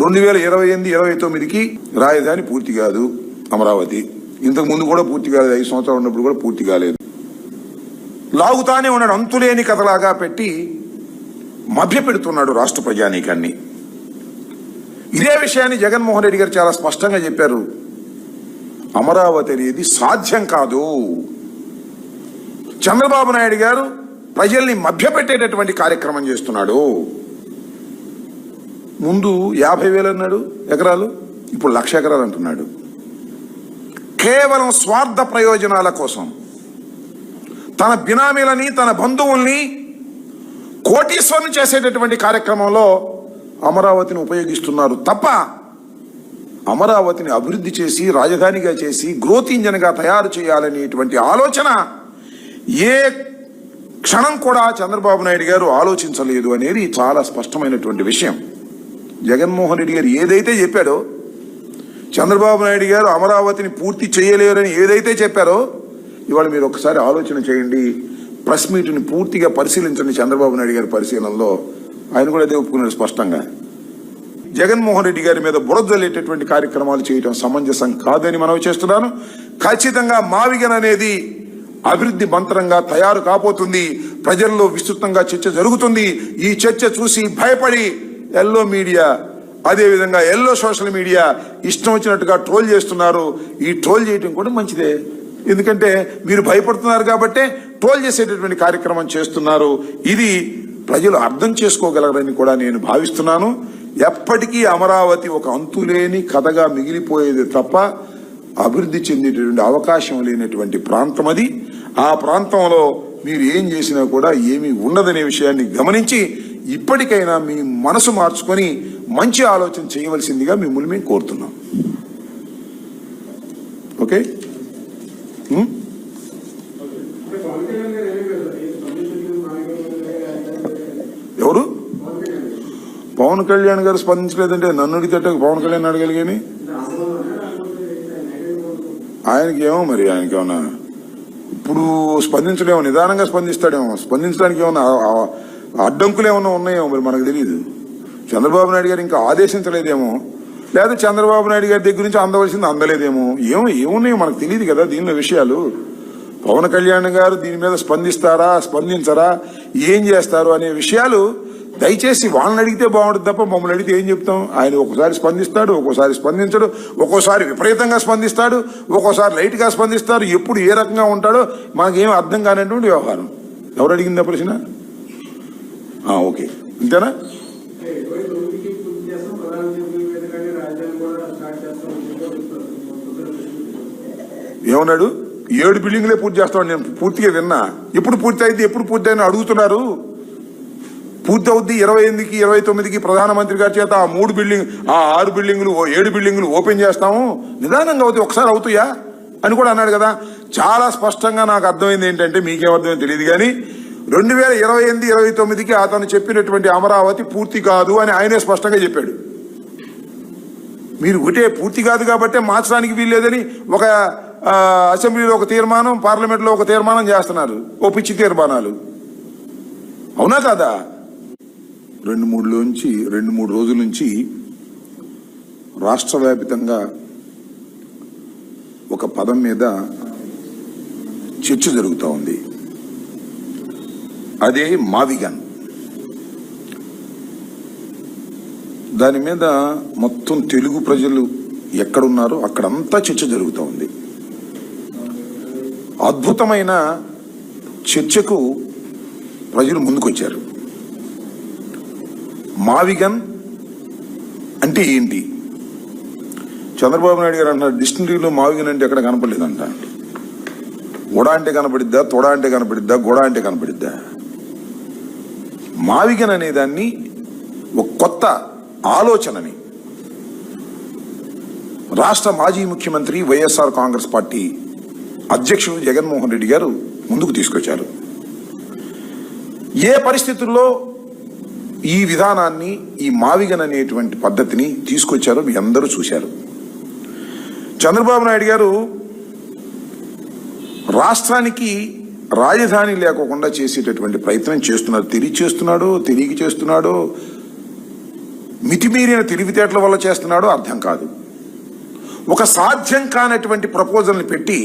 2028-29కి రాజధాని పూర్తి కాదు అమరావతి. ఇంతకు ముందు కూడా పూర్తి కాలేదు, 5 సంవత్సరాలు ఉన్నప్పుడు కూడా పూర్తి కాలేదు. లాగుతానే ఉన్నాడు, అంతులేని కథలాగా పెట్టి మభ్యపెడుతున్నాడు రాష్ట్ర ప్రజానీకాన్ని. ఇదే విషయాన్ని జగన్మోహన్ రెడ్డి గారు చాలా స్పష్టంగా చెప్పారు. అమరావతి అనేది సాధ్యం కాదు. చంద్రబాబు నాయుడు గారు ప్రజల్ని మభ్యపెట్టేటటువంటి కార్యక్రమం చేస్తున్నాడు. ముందు 50,000 అన్నాడు ఎకరాలు, ఇప్పుడు 1,00,000 ఎకరాలు అంటున్నాడు. కేవలం స్వార్థ ప్రయోజనాల కోసం తన బినామీలని, తన బంధువుల్ని కోటీశ్వరుని చేసేటటువంటి కార్యక్రమంలో అమరావతిని ఉపయోగిస్తున్నారు తప్ప అమరావతిని అభివృద్ధి చేసి రాజధానిగా చేసి గ్రోత్ ఇంజన్గా తయారు చేయాలనేటువంటి ఆలోచన ఏ క్షణం కూడా చంద్రబాబు నాయుడు గారు ఆలోచించలేదు అనేది చాలా స్పష్టమైనటువంటి విషయం. జగన్మోహన్ రెడ్డి గారు ఏదైతే చెప్పాడో, చంద్రబాబు నాయుడు గారు అమరావతిని పూర్తి చేయలేరని ఏదైతే చెప్పారో, ఇవాళ మీరు ఒకసారి ఆలోచన చేయండి. ప్రెస్ మీట్ని పూర్తిగా పరిశీలించండి. చంద్రబాబు నాయుడు గారి పరిశీలనలో ఆయన కూడా అదే ఒప్పుకున్నాడు స్పష్టంగా. జగన్మోహన్ రెడ్డి గారి మీద బురదలేటటువంటి కార్యక్రమాలు చేయడం సమంజసం కాదని మనవి చేస్తున్నాను. ఖచ్చితంగా మావిగన్ అనేది అభివృద్ధి మంత్రంగా తయారు కాబోతుంది. ప్రజల్లో విస్తృతంగా చర్చ జరుగుతుంది. ఈ చర్చ చూసి భయపడి ఎల్లో మీడియా, అదేవిధంగా ఎల్లో సోషల్ మీడియా ఇష్టం వచ్చినట్టుగా ట్రోల్ చేస్తున్నారు. ఈ ట్రోల్ చేయడం కూడా మంచిదే, ఎందుకంటే మీరు భయపడుతున్నారు కాబట్టే ట్రోల్ చేసేటటువంటి కార్యక్రమం చేస్తున్నారు. ఇది ప్రజలు అర్థం చేసుకోగలరని కూడా నేను భావిస్తున్నాను. ఎప్పటికీ అమరావతి ఒక అంతులేని కథగా మిగిలిపోయేది తప్ప అభివృద్ధి చెందేటటువంటి అవకాశం లేనటువంటి ప్రాంతం అది. ఆ ప్రాంతంలో మీరు ఏం చేసినా కూడా ఏమీ ఉండదనే విషయాన్ని గమనించి ఇప్పటికైనా మీ మనసు మార్చుకొని మంచి ఆలోచన చేయవలసిందిగా మిమ్మల్ని మేము కోరుతున్నాం. ఓకే, ఎవరు? పవన్ కళ్యాణ్ గారు స్పందించలేదంటే నన్ను అడిగితే పవన్ కళ్యాణ్ అడగాలి కానీ ఆయనకేమో, మరి ఆయనకేమన్నా ఇప్పుడు స్పందించడేమో, నిదానంగా స్పందిస్తాడేమో, స్పందించడానికి ఏమన్నా అడ్డంకులు ఏమన్నా ఉన్నాయేమో మరి మనకు తెలియదు. చంద్రబాబు నాయుడు గారు ఇంకా ఆదేశించలేదేమో, లేదా చంద్రబాబు నాయుడు గారి దగ్గర నుంచి అందవలసింది అందలేదేమో, ఏమున్నాయో మనకు తెలియదు కదా దీనిలో విషయాలు. పవన్ కళ్యాణ్ గారు దీని మీద స్పందిస్తారా, స్పందించరా, ఏం చేస్తారు అనే విషయాలు దయచేసి వాళ్ళని అడిగితే బాగుంటుంది తప్ప మమ్మల్ని అడిగితే ఏం చెప్తాం. ఆయన ఒక్కోసారి స్పందిస్తాడు, ఒక్కోసారి స్పందించడు, ఒక్కోసారి విపరీతంగా స్పందిస్తాడు, ఒక్కోసారి లైట్గా స్పందిస్తారు. ఎప్పుడు ఏ రకంగా ఉంటాడో మాకేం అర్థం కానటువంటి వ్యవహారం. ఎవరు అడిగిందా ప్రశ్న? ఓకే, అంతేనా? ఏమన్నాడు? 7 బిల్డింగ్లే పూర్తి చేస్తామని నేను పూర్తిగా విన్నా. ఎప్పుడు పూర్తి అయితే ఎప్పుడు పూర్తి అయినా అడుగుతున్నారు. పూర్తి అవుద్ది 28కి 29కి ప్రధానమంత్రి గారి చేత ఆ 6 బిల్డింగులు 7 బిల్డింగులు ఓపెన్ చేస్తాము, నిదానంగా అవుతాయి, ఒకసారి అవుతాయా అని కూడా అన్నాడు కదా. చాలా స్పష్టంగా నాకు అర్థమైంది ఏంటంటే, మీకేమర్థమైంది తెలియదు కానీ 2028-29కి అతను చెప్పినటువంటి అమరావతి పూర్తి కాదు అని ఆయనే స్పష్టంగా చెప్పాడు. మీరు ఒకటే పూర్తి కాదు కాబట్టే మార్చడానికి వీల్లేదని ఒక అసెంబ్లీలో ఒక తీర్మానం, పార్లమెంట్లో ఒక తీర్మానం చేస్తున్నారు, ఓ పిచ్చి తీర్మానాలు. అవునా కాదా? 2-3 రోజుల నుంచి రాష్ట్ర వ్యాప్తంగా ఒక పదం మీద చర్చ జరుగుతూ ఉంది. అదే మావిగన్. దాని మీద మొత్తం తెలుగు ప్రజలు ఎక్కడున్నారో అక్కడంతా చర్చ జరుగుతూ ఉంది. అద్భుతమైన చర్చకు ప్రజలు ముందుకొచ్చారు. మావిగన్ అంటే ఏంటి? చంద్రబాబు నాయుడు గారు అంటున్నారు డిక్షనరీలో మావిగన్ అంటే ఎక్కడ కనపడలేదంట. ఉడ అంటే కనపడిద్దా, తొడ అంటే కనపడిద్దా, గొడ అంటే కనపడిద్దా? మావిగన్ అనే దాన్ని ఒక కొత్త ఆలోచనని రాష్ట్ర మాజీ ముఖ్యమంత్రి వైఎస్ఆర్ కాంగ్రెస్ పార్టీ అధ్యక్షుడు జగన్మోహన్ రెడ్డి గారు ముందుకు తీసుకొచ్చారు. ఏ పరిస్థితుల్లో ఈ విధానాన్ని, ఈ మావిగన్ అనేటువంటి పద్ధతిని తీసుకొచ్చారో మీ అందరూ చూశారు. చంద్రబాబు నాయుడు గారు రాష్ట్రానికి రాజధాని లేకోకుండా చేసేటటువంటి ప్రయత్నం చేస్తున్నారు. తెలియక చేస్తున్నాడో మితిమీరిన తెలివితేటల వల్ల చేస్తున్నాడో అర్థం కాదు. ఒక సాధ్యం కానటువంటి ప్రపోజల్ని పెట్టి